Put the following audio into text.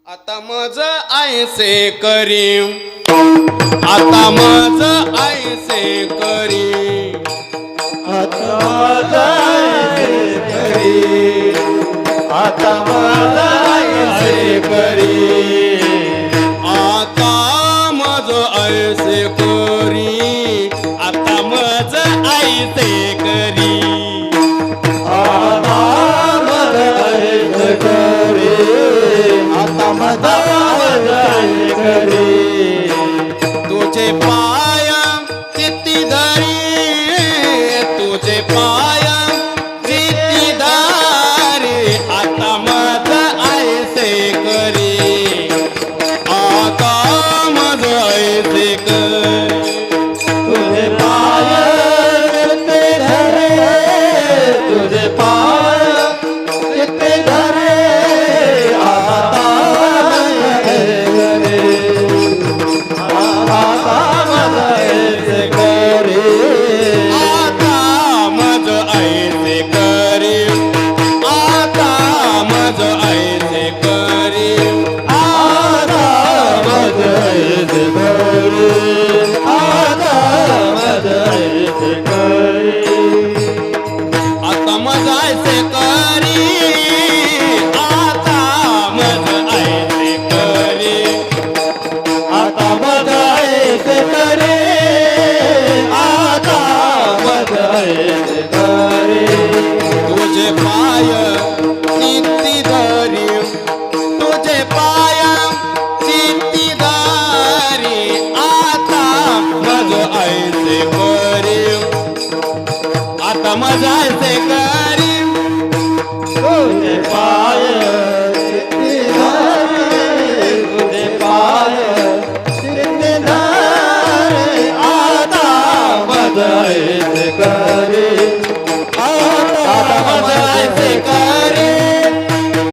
आता मज ऐसे करी, आता मज ऐसे करी, आता मज ऐसे करी, आता मज ऐसे करी, आता मज ऐसे करी, आता मज ऐसे करी, आता मज ऐसे करी, आता मज ऐसे करी, तुझे पाय किती धरी, तुझे पाय किती धरी, आता मज ऐसे करी, आता मज ऐसे करी. तुझे पाय किती धरे, तुझे पाय किती धरे, आता मज ऐसे करी, आता मज ऐसे करी, आता मज ऐसे करी, आता मज ऐसे करी, आता मज ऐसे करी, आता मज ऐसे करी, आता मज ऐसे करी, आता मज ऐसे करी, आता मज ऐसे करी, तुझे पाय किती धरी, तुझे पाय किती धरी, आता मज ऐसे करी, आता मज ऐसे करी, तुझे पाय किती धरे, तुझे पाय किती धरे, आता मज ऐसे करी.